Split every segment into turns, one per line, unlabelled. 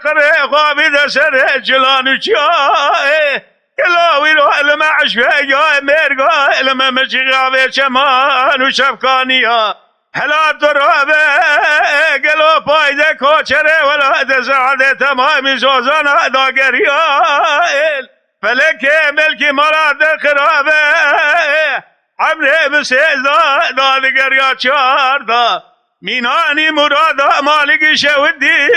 قره خوابی دسر جلانو چیای کلاوی رو علم عشوه یا مرگا علم مچی غاوه چمان و شفکانیا هلا درابه گلو پایده کوچره ولا دزاده تمامی سوزانا داگریال فلک ملکی مراد خرابه عمره بسیزا دادگریا چاردا مینانی مرادا مالکی شودی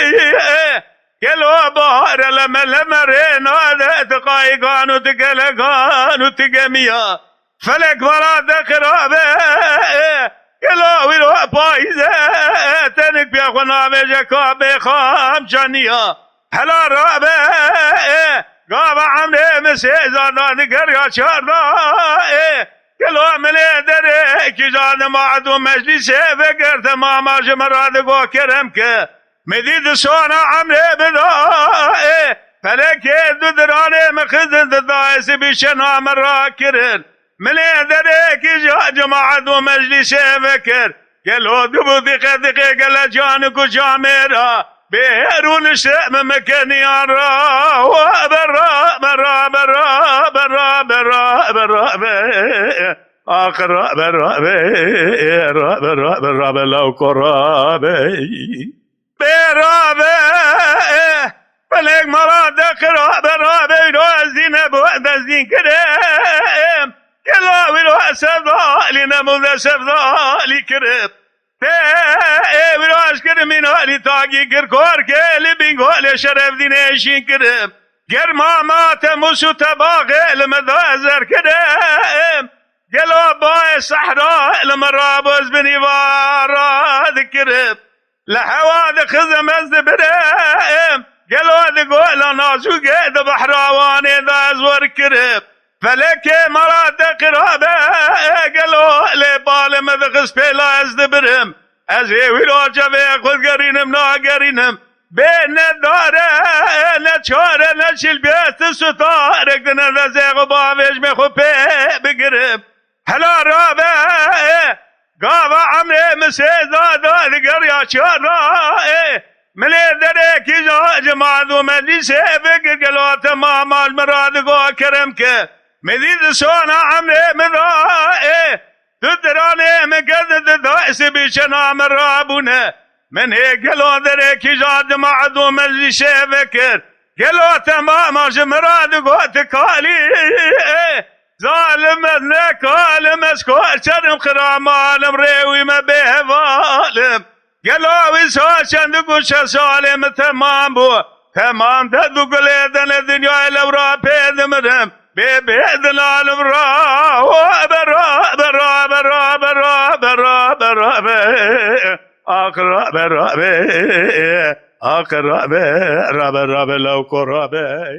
گلو بهار لمره ناده تقایقان و تگلگان و تگمیا فلک مراد خرابه گلو ویرو پاییزه تنک بیا خونا بیجه کابه خام چانیا هلا رابه گاوا عمره مسیزا دادگریا چاردا گلو ملی دره کی جان معدو مجلسه فکر تمام مراد گو کرم که مدید سونا عمره بدا فلکه دو درانه مخزد دایس بیشنا مرا کرن ملی دره کی جان معدو مجلسه فکر گلو دبو دقه دقه گل جان کو جامرا بیرون شم مکنیان را و برا برا برا برا برا برا برا آخر برا برا برا برا لو کرابی برا فلک مرا دخرا برا بیرو از دین بود از دین کرم کلاوی رو سفدالی نموز سفدالی کرم ویراش کرم این حالی تاگی کرکور که لبینگول شرف دینشین کرم گرمامات مسو تباغ علم دازر کرم گلو بای صحرا علم رابز بنیواراد کرم لحواد خزم از برم گلو دقول نازو گید بحراوانی دازور کرم فلک مراد قرابه گلو لبال مدخس پیلا از دبرم از ویلو جوه خود گرینم ناگرینم بین داره نچاره نچیل بیت ستارک دنه رزق و باوش میخو پی بگرم هلا رابه گاوا عمره مسیزا دادگر یا چارا ملی دره کی جماعت و مجلسه فکر گلو تمام مراد گو کرم که مدید سونا عمره مرائه تدرانه مقدد دائس بیچنا مرابونه من گلو دره کی جماعت و مجلسه فکر گلو تمام مراد گو تکالی ظالم نکالم اسکو چرم خرام عالم ریوی ما بهوالم گلوی سوچند گوش سالم تمام بو تمام ددو گلیدن دنیای لورا پیدمرم ببیدن عالم را و برا برا برا برا برا برا برا آخر برا برا آخر برا برا لو کرا برا